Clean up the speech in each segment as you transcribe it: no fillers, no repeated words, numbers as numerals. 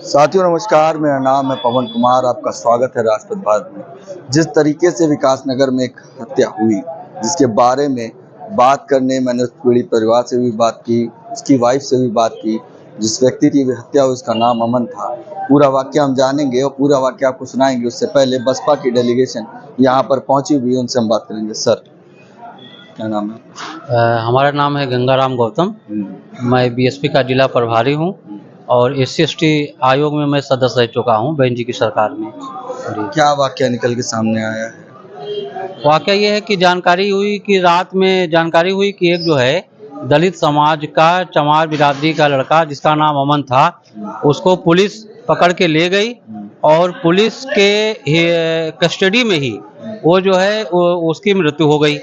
साथियों नमस्कार, मेरा नाम है पवन कुमार। आपका स्वागत है राजपथ भारत में। जिस तरीके से विकास नगर में एक हत्या हुई, जिसके बारे में बात करने मैंने उस पीड़ित परिवार से भी बात की, उसकी वाइफ से भी बात की। जिस व्यक्ति की हत्या हुई उसका नाम अमन था। पूरा वाक्य हम जानेंगे और पूरा वाक्य आपको सुनाएंगे। उससे पहले बसपा की डेलीगेशन यहाँ पर पहुंची हुई है, उनसे हम बात करेंगे। सर, क्या नाम है? हमारा नाम है गंगाराम गौतम। मैं बीएसपी का जिला प्रभारी हूँ और SC/ST आयोग में मैं सदस्य रह चुका हूँ बहन जी की सरकार में। क्या वाक्य निकल के सामने आया है? वाकया ये है कि रात में जानकारी हुई कि एक जो है दलित समाज का चमार बिरादरी का लड़का जिसका नाम अमन था, उसको पुलिस पकड़ के ले गई और पुलिस के कस्टडी में ही वो जो है उसकी मृत्यु हो गई।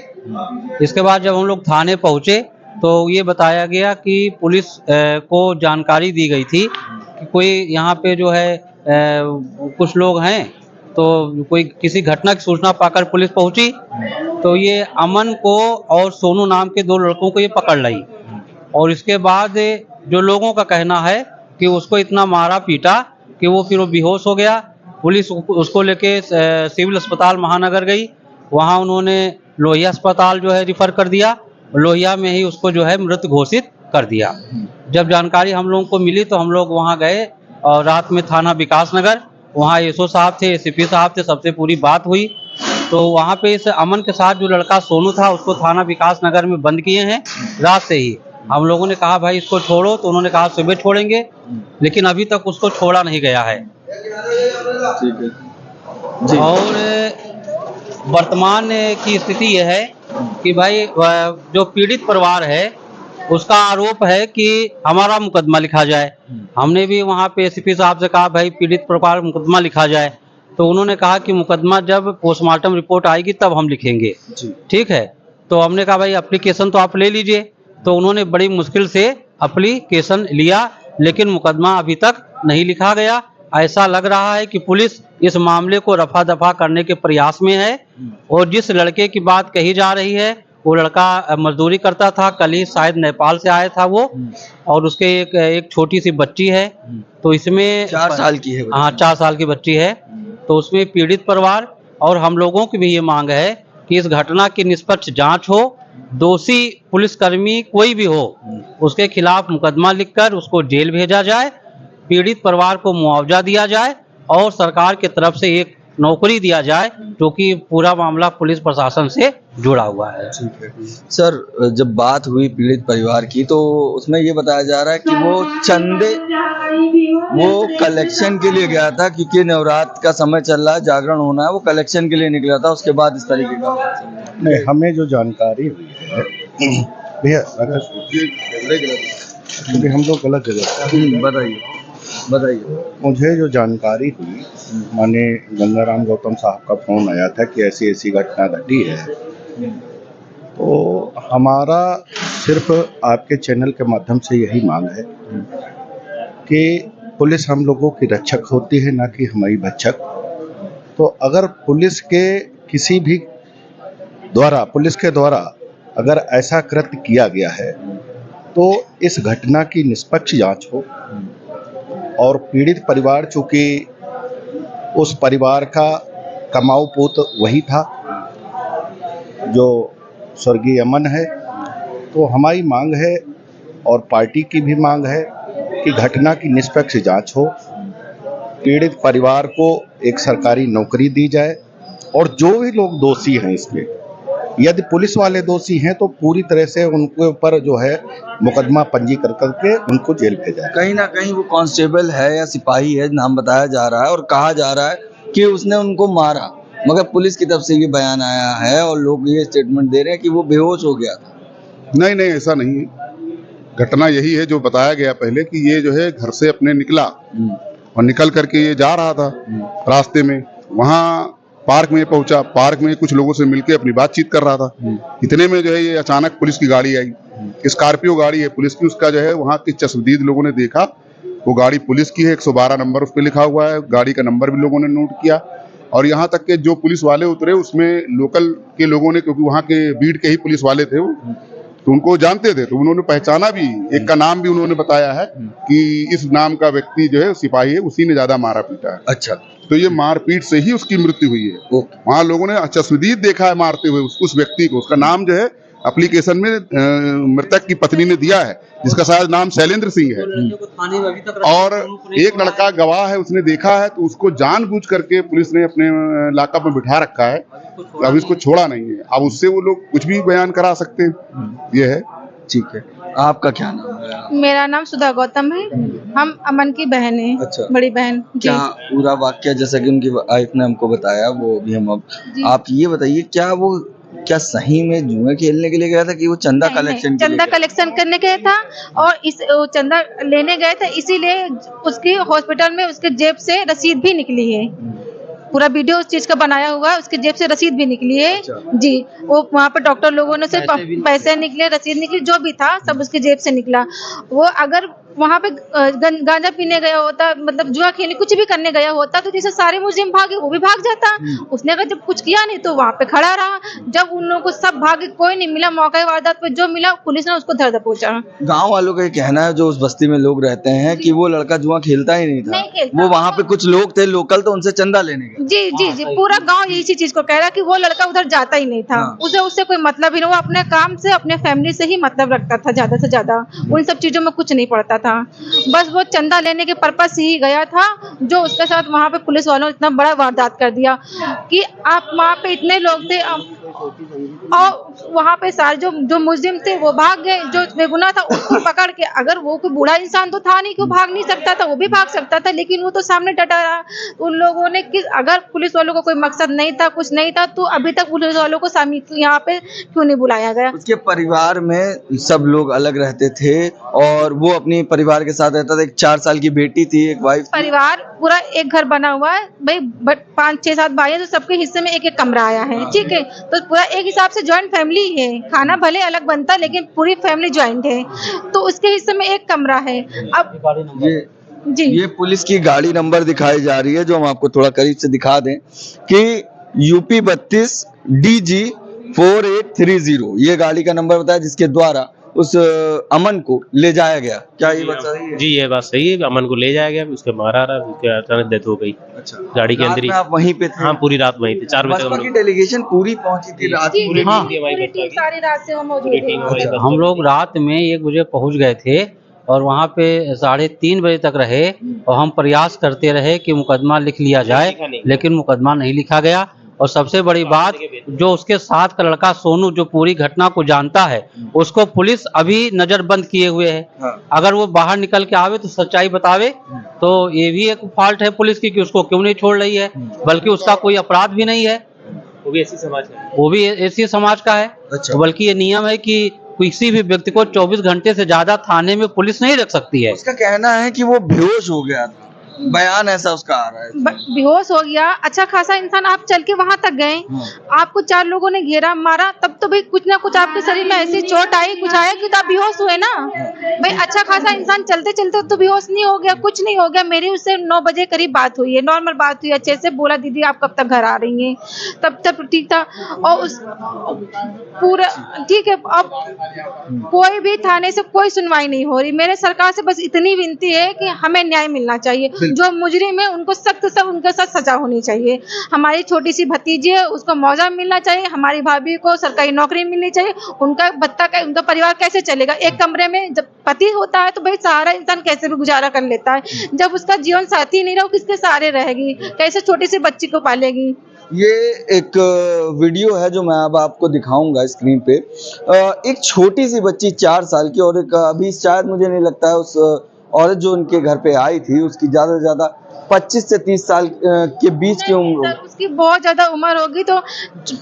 इसके बाद जब हम लोग थाने पहुँचे तो ये बताया गया कि पुलिस को जानकारी दी गई थी कि कोई यहाँ पे जो है कुछ लोग हैं, तो कोई किसी घटना की सूचना पाकर पुलिस पहुंची तो ये अमन को और सोनू नाम के दो लड़कों को ये पकड़ लाई। और इसके बाद जो लोगों का कहना है कि उसको इतना मारा पीटा कि वो फिर बेहोश हो गया। पुलिस उसको लेके सिविल अस्पताल महानगर गई, वहाँ उन्होंने लोहिया अस्पताल जो है रिफ़र कर दिया। लोहिया में ही उसको जो है मृत घोषित कर दिया। जब जानकारी हम लोगों को मिली तो हम लोग वहाँ गए और रात में थाना विकास नगर, वहाँ SO साहब थे, ACP साहब थे, सबसे पूरी बात हुई। तो वहाँ पे इस अमन के साथ जो लड़का सोनू था उसको थाना विकास नगर में बंद किए हैं रात से ही। हम लोगों ने कहा भाई इसको छोड़ो, तो उन्होंने कहा सुबह छोड़ेंगे, लेकिन अभी तक उसको छोड़ा नहीं गया है। ठीक है जी। और वर्तमान की स्थिति यह है कि भाई जो पीड़ित परिवार है उसका आरोप है कि हमारा मुकदमा लिखा जाए। हमने भी वहाँ पे ACP साहब से कहा भाई पीड़ित परिवार मुकदमा लिखा जाए, तो उन्होंने कहा कि मुकदमा जब पोस्टमार्टम रिपोर्ट आएगी तब हम लिखेंगे। ठीक है, तो हमने कहा भाई एप्लीकेशन तो आप ले लीजिए। तो उन्होंने बड़ी मुश्किल से एप्लीकेशन लिया, लेकिन मुकदमा अभी तक नहीं लिखा गया। ऐसा लग रहा है कि पुलिस इस मामले को रफा दफा करने के प्रयास में है। और जिस लड़के की बात कही जा रही है वो लड़का मजदूरी करता था, कल ही शायद नेपाल से आया था वो, और उसके एक छोटी सी बच्ची है। तो इसमें 4 साल की है। हाँ, 4 साल की बच्ची है। तो उसमें पीड़ित परिवार और हम लोगों की भी ये मांग है कि इस घटना की निष्पक्ष जांच हो। दोषी पुलिसकर्मी कोई भी हो उसके खिलाफ मुकदमा लिखकर उसको जेल भेजा जाए, पीड़ित परिवार को मुआवजा दिया जाए और सरकार की तरफ से एक नौकरी दिया जाए, क्योंकि पूरा मामला पुलिस प्रशासन से जुड़ा हुआ है। ठीक है सर, जब बात हुई पीड़ित परिवार की तो उसमें ये बताया जा रहा है कि वो कलेक्शन के लिए गया था, क्योंकि नवरात्र का समय चल रहा है, जागरण होना है, वो कलेक्शन के लिए निकला था। उसके बाद इस तरीके का नहीं, हमें जो जानकारी हुई है भैया, क्योंकि हम लोग गलत जगह बताइए। मुझे जो जानकारी हुई, माने गंगाराम गौतम साहब का फोन आया था कि ऐसी ऐसी घटना घटी है। तो हमारा सिर्फ आपके चैनल के माध्यम से यही मांग है कि पुलिस हम लोगों की रक्षक होती है, ना कि हमारी भक्षक। तो अगर पुलिस के द्वारा अगर ऐसा कृत्य किया गया है तो इस घटना की निष्पक्ष जांच हो। और पीड़ित परिवार, चूँकि उस परिवार का कमाऊ पुत वही था जो स्वर्गीय अमन है, तो हमारी मांग है और पार्टी की भी मांग है कि घटना की निष्पक्ष जांच हो, पीड़ित परिवार को एक सरकारी नौकरी दी जाए और जो भी लोग दोषी हैं इसमें, यदि पुलिस वाले दोषी हैं तो पूरी तरह से उनके ऊपर जो है मुकदमा पंजीकृत करके उनको जेल भेजा जाए। कहीं ना कहीं वो कांस्टेबल है या सिपाही है, नाम बताया जा रहा है और कहा जा रहा है कि उसने उनको मारा, मगर पुलिस की तरफ से ये बयान आया है और लोग ये स्टेटमेंट दे रहे हैं कि वो बेहोश हो गया था। नहीं, ऐसा नहीं। घटना यही है जो बताया गया पहले कि ये जो है घर से अपने निकला और निकल करके ये जा रहा था रास्ते में, वहाँ पार्क में पहुंचा। पार्क में कुछ लोगों से मिलके अपनी बातचीत कर रहा था। इतने में जो है ये अचानक पुलिस की गाड़ी आई, स्कॉर्पियो गाड़ी है पुलिस की। उसका जो है वहाँ के चश्मदीद लोगों ने देखा, वो गाड़ी पुलिस की है, 112 नंबर उस पर लिखा हुआ है। गाड़ी का नंबर भी लोगों ने नोट किया और यहाँ तक के जो पुलिस वाले उतरे उसमें लोकल के लोगों ने, क्योंकि वहाँ के बीट के ही पुलिस वाले थे वो, तो उनको जानते थे, तो उन्होंने पहचाना भी, एक का नाम भी उन्होंने बताया है कि इस नाम का व्यक्ति जो है सिपाही है, उसी ने ज्यादा मारा पीटा है। अच्छा, तो ये मारपीट से ही उसकी मृत्यु हुई है। ओके, वहाँ लोगों ने चश्मदीद देखा है मारते हुए उस व्यक्ति को। उसका नाम जो है एप्लीकेशन में मृतक की पत्नी ने दिया है, जिसका शायद नाम शैलेंद्र सिंह है। और एक लड़का गवाह है, उसने देखा है, तो उसको जानबूझ करके पुलिस ने अपने लॉकअप में बिठा रखा है। अब इसको छोड़ा नहीं है। अब उससे वो लोग कुछ भी बयान करा सकते हैं, ये है। ठीक है। आपका क्या नाम है? मेरा नाम सुधा गौतम है। हम अमन की बहन है। अच्छा। बड़ी बहन जी। क्या पूरा वाक्य जैसा कि उनकी वाइफ ने हमको बताया, वो भी हम अब जी। आप ये बताइए, क्या सही में जुए खेलने के लिए गया था कि वो चंदा नहीं, कलेक्शन के लिए चंदा गया था? कलेक्शन करने गया था और वो चंदा लेने गए थे, इसीलिए उसकी हॉस्पिटल में उसके जेब से रसीद भी निकली है। पूरा वीडियो उस चीज का बनाया हुआ है, उसके जेब से रसीद भी निकली है। अच्छा। जी, वो वहाँ पे डॉक्टर लोगों ने सिर्फ पैसे निकले, रसीद निकली, जो भी था सब उसके जेब से निकला। वो अगर वहाँ पे गांजा पीने गया होता, मतलब जुआ खेलने कुछ भी करने गया होता, तो जैसे सारे मुजरिम भागे वो भी भाग जाता। उसने अगर जब कुछ किया नहीं तो वहाँ पे खड़ा रहा। जब उन लोगों को सब भागे, कोई नहीं मिला, मौके वारदात पे जो मिला पुलिस ने उसको धर दबोचा। गांव वालों का ये कहना है, जो उस बस्ती में लोग रहते हैं, कि वो लड़का जुआ खेलता ही नहीं था। नहीं खेलता। वो वहाँ पे कुछ लोग थे लोकल, तो उनसे चंदा लेने गए। जी जी जी, पूरा गांव इसी चीज को कह रहा है कि वो लड़का उधर जाता ही नहीं था। हाँ। उसे उससे कोई मतलब ही नहीं, वो अपने काम से अपने फैमिली से ही मतलब रखता था, ज्यादा से ज्यादा उन सब चीजों में कुछ नहीं पड़ता था। बस वो चंदा लेने के पर्पस से ही गया था, जो उसके साथ वहाँ पे पुलिस वालों ने इतना बड़ा वारदात कर दिया कि आप वहाँ पे इतने लोग थे और वहाँ पे सारे जो मुजरिम थे वो भाग गए। जो बेगुनाह था उसको पकड़ के, अगर वो कोई बूढ़ा इंसान तो था नहीं कि वो भाग नहीं सकता था, वो भी भाग सकता था, लेकिन वो तो सामने डटा रहा। उन लोगों ने अगर पुलिस वालों को कोई मकसद नहीं था, कुछ नहीं था, तो अभी तक पुलिस वालों को यहाँ पे क्यों नहीं बुलाया गया? उसके परिवार में सब लोग अलग रहते थे और वो अपनी परिवार के साथ रहता था। एक 4 साल की बेटी थी, एक वाइफ थी। परिवार पूरा एक घर बना हुआ है भाई, 5-6-7 भाई हैं, तो सबके हिस्से में एक एक कमरा आया है। ठीक है, तो पूरा एक हिसाब से ज्वाइंट फैमिली है। खाना भले अलग बनता लेकिन पूरी फैमिली ज्वाइंट है, तो उसके हिस्से में एक कमरा है। अब ये पुलिस की गाड़ी नंबर दिखाई जा रही है, जो हम आपको थोड़ा करीब से दिखा दें कि UP 32 DG 4830, ये गाड़ी का नंबर बताया, जिसके द्वारा उस अमन को ले जाया गया। क्या ये बात सही है? जी, ये बात सही है। अमन को ले जाया गया, उसके मारा रहा, उसके अचानक डेथ हो गई। अच्छा, गाड़ी के रात अंदर ही। में आप वहीं पे थे? हाँ, पूरी रात वहीं थे। 4 बजे तक बसपा हम की लोग डेलीगेशन पूरी पहुंची थी रात जी, पूरी? हाँ। पूरी टीम सारी रात से हम मौजूद पूरी टीम हमारी हैं। बस हम लोग रात में 1 बजे पहुंच गए थे और वहाँ पे 3:30 बजे तक रहे और हम प्रयास करते रहे कि मुकदमा लिख लिया जाए, लेकिन मुकदमा नहीं लिखा गया। और सबसे बड़ी बात, जो उसके साथ का लड़का सोनू, जो पूरी घटना को जानता है, उसको पुलिस अभी नजरबंद किए हुए है। हाँ। अगर वो बाहर निकल के आवे तो सच्चाई बतावे, तो ये भी एक फॉल्ट है पुलिस की कि उसको क्यों नहीं छोड़ रही है, बल्कि उसका कोई अपराध भी नहीं है, वो भी ऐसी समाज का है। वो भी ऐसी समाज का है। अच्छा। बल्कि ये नियम है कि किसी भी व्यक्ति को 24 घंटे से ज्यादा थाने में पुलिस नहीं रख सकती है। उसका कहना है कि वो बेहोश हो गया था, बयान ऐसा उसका आ रहा है। बेहोश हो गया। अच्छा खासा इंसान, आप चल के वहां तक गए, आपको 4 लोगों ने घेरा मारा, तब तो भाई कुछ ना कुछ आपके शरीर में ऐसी चोट आई, कुछ आया कि तो आप बेहोश हुए ना भाई। अच्छा खासा इंसान चलते चलते तो बेहोश नहीं हो गया, कुछ नहीं हो गया। मेरी उससे 9 बजे करीब बात हुई है, नॉर्मल बात हुई, अच्छे से बोला दीदी आप कब तक घर आ रही हैं, तब तक ठीक था। और उस पूरा ठीक है। अब कोई भी थाने से कोई सुनवाई नहीं हो रही। मेरे सरकार से बस इतनी विनती है कि हमें न्याय मिलना चाहिए। जो मुजरिम है उनको सख्त से उनके साथ सजा होनी चाहिए। हमारी छोटी सी भतीजी है, उसको मुआवजा मिलना चाहिए। हमारी भाभी को सरकारी नौकरी मिलनी चाहिए। उनका भत्ता का, उनका परिवार कैसे चलेगा? एक कमरे में जब पति होता है तो भाई सहारा इंसान कैसे भी गुजारा कर लेता है। जब उसका जीवन साथी नहीं रहा, किसके सहारे रहेगी? कैसे छोटी सी बच्ची को पालेगी? ये एक वीडियो है जो मैं अब आपको दिखाऊंगा स्क्रीन पे। एक छोटी सी बच्ची 4 साल की, और एक अभी शायद मुझे नहीं लगता है उस औरत जो उनके घर पे आई थी उसकी ज्यादा से ज्यादा 25 से 30 साल के बीच की उम्र होगी। उसकी बहुत ज्यादा उम्र होगी, तो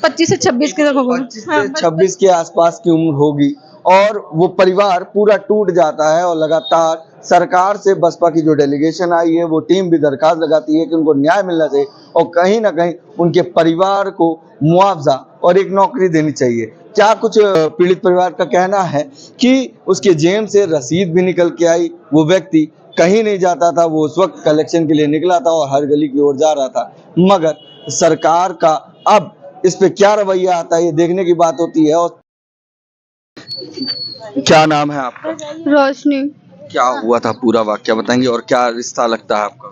25 से 26 के 25 से 26 के आसपास की उम्र होगी। और वो परिवार पूरा टूट जाता है और लगातार सरकार से बसपा की जो डेलीगेशन आई है वो टीम भी दरखास्त लगाती है कि उनको न्याय मिलना चाहिए और कहीं ना कहीं उनके परिवार को मुआवजा और एक नौकरी देनी चाहिए। क्या कुछ पीड़ित परिवार का कहना है कि उसके जेब से रसीद भी निकल के आई, वो व्यक्ति कहीं नहीं जाता था, वो उस वक्त कलेक्शन के लिए निकला था और हर गली की ओर जा रहा था। मगर सरकार का अब इस पे क्या रवैया आता है ये देखने की बात होती है। और क्या नाम है आपका? रोशनी। क्या हुआ था पूरा वाक्य बताएंगे और क्या रिश्ता लगता है आपका?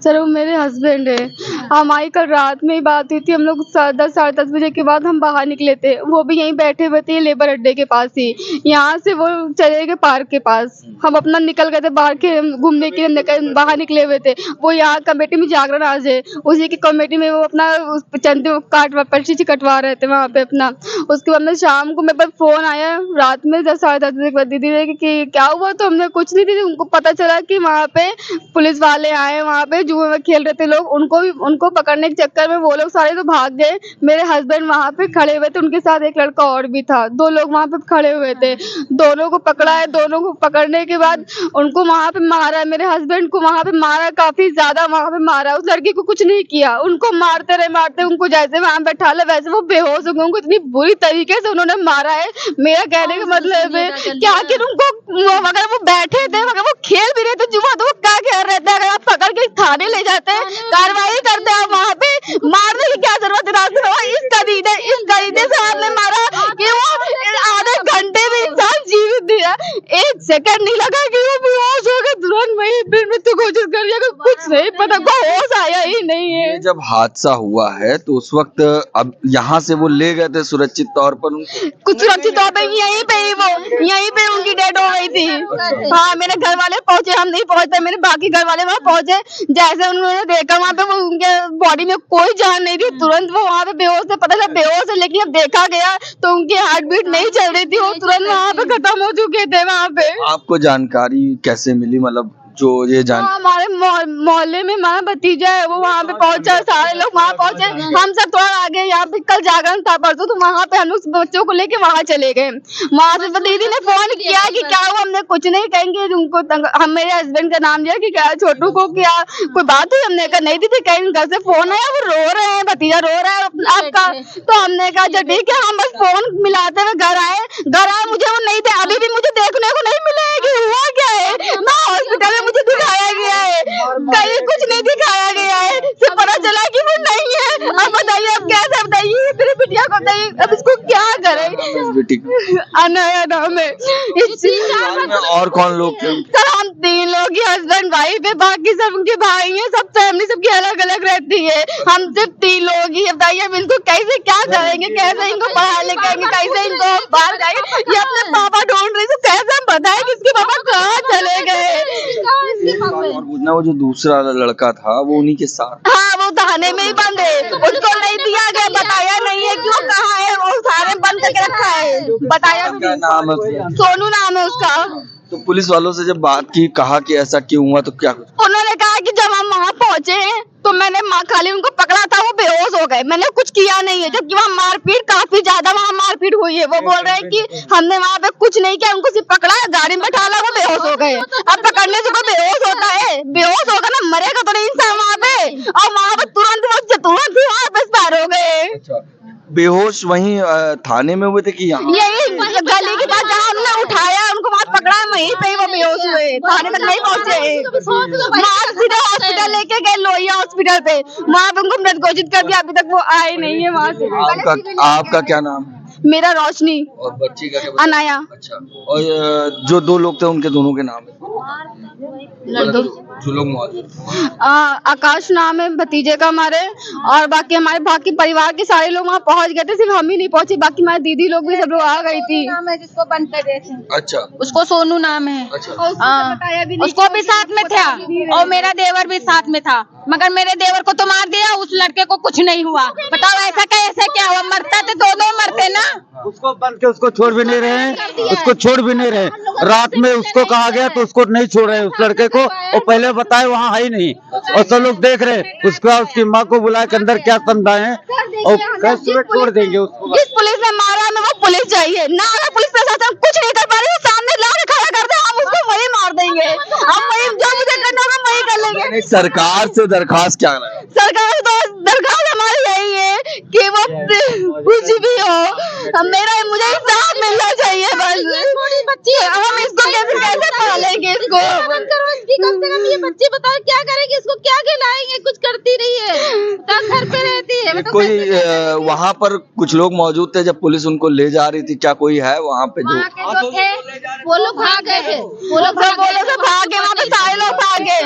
सर वो मेरे हस्बैंड है। हमारी कल रात में ही बात हुई थी। हम लोग 10 साढ़े 10 बजे के बाद हम बाहर निकले थे। वो भी यहीं बैठे हुए थे लेबर अड्डे के पास ही। यहाँ से वो चले गए पार्क के पास। हम अपना निकल गए थे बाहर के घूमने के लिए, बाहर निकले हुए थे। वो यहाँ कमेटी में जागरण आज है, उसी की कमेटी में वो अपना चंदे पर्ची कटवा रहे थे वहाँ पे अपना। उसके बाद में शाम को मेरे पास फोन आया रात में 10 साढ़े 10 बजे के बाद दीदी ने कि क्या हुआ, तो हमने कुछ नहीं दी। उनको पता चला कि वहाँ पे पुलिस वाले आए, वहाँ पे जुए में खेल रहे थे लोग। उनको पकड़ने के चक्कर में वो लोग सारे तो भाग गए। मेरे हस्बैंड वहाँ पे खड़े हुए थे, उनके साथ एक लड़का और भी था। 2 लोग वहाँ पे खड़े हुए थे। दोनों को पकड़ा है। दोनों को पकड़ने के बाद उनको वहाँ पे मारा। मेरे हस्बैंड को वहाँ पे मारा, काफी ज्यादा वहाँ पे मारा। उस लड़की को कुछ नहीं किया। उनको मारते रहे, उनको जैसे वहाँ बैठा ले वैसे वो बेहोश हो गए। उनको इतनी बुरी तरीके से उन्होंने मारा है। मेरा कहने का मतलब है कि आखिर उनको अगर वो बैठे थे, अगर वो खेल भी रहे थे जुआ, तो वो क्या खेल रहे थे? अगर आप पकड़ के थाने ले जाते हैं, कार्रवाई करते हैं, वहाँ पे मारने की क्या जरूरत है? इस तरीके से आपने मारा कि वो आधे घंटे में इंसान जीवित दिया। 1 सेकंड नहीं लगा कि वो बेहोश हो गए। तुरंत वही फिर मृत्यु घोषित कर दिया। कुछ नहीं पता, को होश आया ही नहीं है। ये जब हादसा हुआ है तो उस वक्त अब यहाँ से वो ले गए थे सुरक्षित तौर पर उनको? कुछ सुरक्षित तौर पे यहीं पे उनकी डेथ हो गई थी। हाँ, मेरे घर वाले पहुंचे, हम नहीं पहुंचे। मेरे बाकी घर वाले वहाँ पहुंचे। जैसे उन्होंने देखा वहाँ पे वो उनके बॉडी में कोई जान नहीं थी। तुरंत वो वहाँ पे बेहोश थे। पता चला बेहोश है, लेकिन जब देखा गया तो उनकी हार्ट बीट नहीं चल रही थी। वो तुरंत वहाँ पे खत्म हो चुके थे वहाँ पे। आपको जानकारी कैसे मिली, मतलब जो ये हमारे मोहल्ले में हमारा भतीजा है, वो वहाँ पे पहुंचा। सारे लोग वहाँ पहुंचे। हम सब थोड़ा आगे, यहाँ पे कल जागरण था परसों, तो वहाँ पे हम लोग बच्चों को लेके वहाँ चले गए। वहाँ से दीदी ने फोन किया कि क्या हुआ। हमने कुछ नहीं कहेंगे उनको। हम मेरे हस्बैंड का नाम लिया कि क्या छोटू को क्या कोई बात हुई। हमने कहा नहीं दीदी, कहीं घर से फोन आया, वो रो रहे हैं, भतीजा रो रहा है आपका। तो हमने कहा जो ठीक है। हम बस फोन मिलाते हुए घर आए। मुझे वो नहीं थे। अभी भी मुझे देखने को नहीं मिले कि हुआ क्या है। मैं हॉस्पिटल में मुझे दिखाया गया है, कहीं कुछ नहीं दिखाया गया है। सिर्फ पता चला कि वो नहीं है। अब बताइए, अब कैसे बताइए मेरी बिटिया को? बताइए अब इसको क्या करें? अनाया नाम है। और कौन लोग थे? सर हम 3 लोग ही, हस्बैंड वाइफ है, बाकी सब उनके भाई हैं। सब फैमिली सबकी अलग अलग रहती है। हम सिर्फ 3 लोग ही। बताइए अब इनको कैसे क्या करेंगे? कैसे इनको पढ़ा लिखाएंगे? कैसे इनको बाहर जाएंगे? ये अपने पापा ढूंढ रही, तो कैसे हम बताएं कि इसके पापा कहाँ चले गए? और पूछना, वो जो दूसरा लड़का था वो उन्हीं के साथ? हाँ, वो थाने में ही बंद है। उसको नहीं दिया गया, बताया नहीं है कि वो कहाँ है। वो थाने बंद करके रखा है, बताया क्या नाम है उसका? सोनू नाम है उसका। तो पुलिस वालों से जब बात की, कहा कि ऐसा क्यों हुआ, तो क्या? उन्होंने कहा कि जब हम वहाँ पहुँचे तो मैंने खाली उनको पकड़ा था, वो बेहोश हो गए। मैंने कुछ किया नहीं है। जबकि वहाँ मारपीट काफी ज्यादा वहाँ मारपीट हुई है। वो बोल रहे हैं कि हमने वहाँ पे कुछ नहीं किया, उनको सिर्फ पकड़ा, गाड़ी में बैठा ला, वो बेहोश हो गए। अब पकड़ने से कोई बेहोश होता है? बेहोश होगा ना, मरेगा तो नहीं इंसान वहाँ पे। और वहाँ पे तुरंत ही वहाँ पे पार हो गए। बेहोश वहीं थाने में हुए थे कि यहाँ? यही गली के पास जहाँ हमने उठाया, उनको वहाँ पकड़ा, वहीं पे ही वो बेहोश हुए। थाने तक नहीं पहुँचे। सीधा हॉस्पिटल लेके गए, लोहिया हॉस्पिटल पे। वहाँ पे उनको मृत घोषित कर दिया। अभी तक वो आए नहीं है वहाँ से। आपका क्या नाम है? मेरा रोशनी। और बच्ची का क्या? अनाया। अच्छा, और जो 2 लोग थे उनके दोनों के नाम है? जो लोग मौजूद थे। आकाश नाम है भतीजे का हमारे। और बाकी परिवार के सारे लोग वहाँ पहुँच गए थे। सिर्फ हम ही नहीं पहुँचे, बाकी हमारी दीदी लोग भी सब लोग आ गई थी। नाम है जिसको बंद कर देते हैं। अच्छा, उसको सोनू नाम है। अच्छा। उसको भी साथ में था और मेरा देवर भी साथ में था, मगर मेरे देवर को तो मार दिया, उस लड़के को कुछ नहीं हुआ। बताओ ऐसा कैसे क्या हुआ? मरता तो दोनों मरते ना। उसको बंद के उसको छोड़ भी नहीं रहे, उसको छोड़ भी नहीं रहे। रात में उसको कहा गया तो उसको नहीं छोड़ रहे, उस लड़के को। और पहले बताए वहाँ है ही नहीं, और सब लोग देख रहे। उसकी माँ को बुला के अंदर क्या समझाएं, और कैसे छोड़ देंगे उसको? जिस पुलिस ने मारा हमें वो पुलिस चाहिए ना। अगर पुलिस प्रशासन कुछ नहीं कर पा रही, सामने ला के खड़ा कर दे, हम उसको वही मार देंगे। हम वही जो मुझे करना होगा वही कर लेंगे। सरकार से दरखास्त क्या है? सरकार से तो दरखास्त हमारी यही है कि वो कुछ भी हो मुझे इंसाफ मिलना चाहिए बस। थोड़ी बच्ची है, हम इसको कैसे पालेंगे इसको? मदद करो इसकी, कम से कम ये बच्ची बताओ क्या करेगी, इसको क्या खिलाएंगे, कुछ करती नहीं है, तो घर पे रहती है। कोई वहाँ पर कुछ लोग मौजूद थे जब पुलिस उनको ले जा रही थी, क्या कोई है वहाँ पे जो वहाँ के जो थे वो लोग भाग गए थे, वो लोग भाग गए, वहाँ पे सारे लोग भाग गए।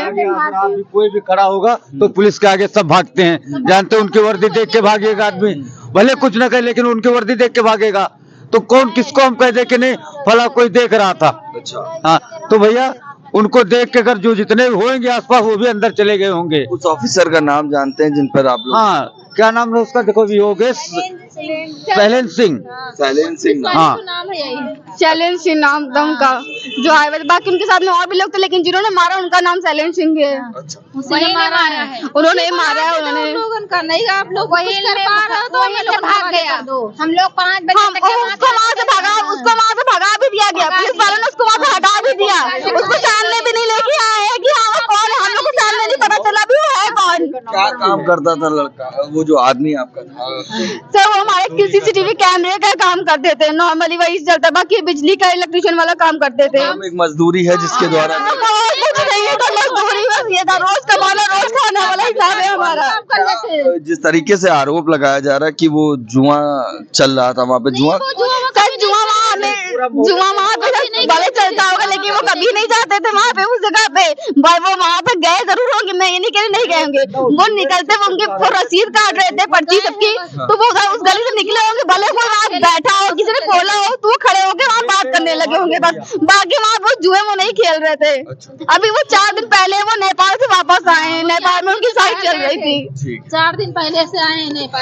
कोई भी खड़ा होगा तो पुलिस के आगे सब भागते हैं, जानते हैं उनकी वर्दी देख के भागेगा आदमी, भले कुछ न कहे लेकिन उनकी वर्दी देख के भागेगा। तो कौन किसको हम कह दे कि नहीं फला कोई देख रहा था। अच्छा, हाँ तो भैया उनको देख के अगर जो जितने होंगे आसपास वो भी अंदर चले गए होंगे। उस ऑफिसर का नाम जानते हैं जिन पर आप लोग? हाँ क्या नाम है उसका, देखो भी योगेश शैलेंद्र सिंह। शैलेंद्र सिंह हाँ नाम है यही। शैलेंद्र सिंह नाम था उनका जो आए हुए थे, बाकी उनके साथ में और भी लोग थे लेकिन जिन्होंने मारा उनका नाम शैलेंद्र सिंह है। वही मारा है, उन्होंने मारा है, उन्होंने लोगों का नहीं, आप लोग वही कर पा रहे हो तो हम लोग भाग गया। हम लोग 5 बजे हम उसको वहाँ से भगा भी दिया गया, पुलिस वालों ने उसको वहाँ से हटा भी दिया, उसको सामने भी नहीं लेके आए हैं कि हाँ वो कौन है, हम लोग को सामने नहीं पता चला भी वो है कौन। क्या काम करता था लड़का, वो जो आदमी आपका था? सर वो हमारे CCTV कैमरे का काम करते थे, नॉर्मली वही चलता, बाकी बिजली का इलेक्ट्रिशियन वाला काम करते थे। काम एक मजदूरी है जिसके द्वारा कुछ नहीं है, तो मजदूरी बस ये था, रोज कमाना रोज खाने वाला हिसाब है हमारा। जिस तरीके से आरोप लगाया जा रहा है कि वो जुआ चल रहा था वहाँ पे, जुआ वहाँ पे भले चलता होगा लेकिन वो कभी नहीं जाते थे वहाँ पे, उस जगह पे। वो वहाँ पे गए जरूर होंगे, मैं ये नहीं कह रही नहीं गए होंगे, वो निकलते उनके वो रसीद काट रहे थे पर्ची सबकी, तो वो उस गली से निकले होंगे, भले कोई वहाँ बैठा हो किसी ने बोला हो तो वो खड़े होके वहाँ बात करने लगे होंगे बस, बाकी वहाँ वो जुए वो नहीं खेल रहे थे। अभी वो 4 दिन पहले वो नेपाल से वापस आए हैं, नेपाल में उनकी साइट चल रही थी। 4 दिन पहले से आए हैं नेपाल।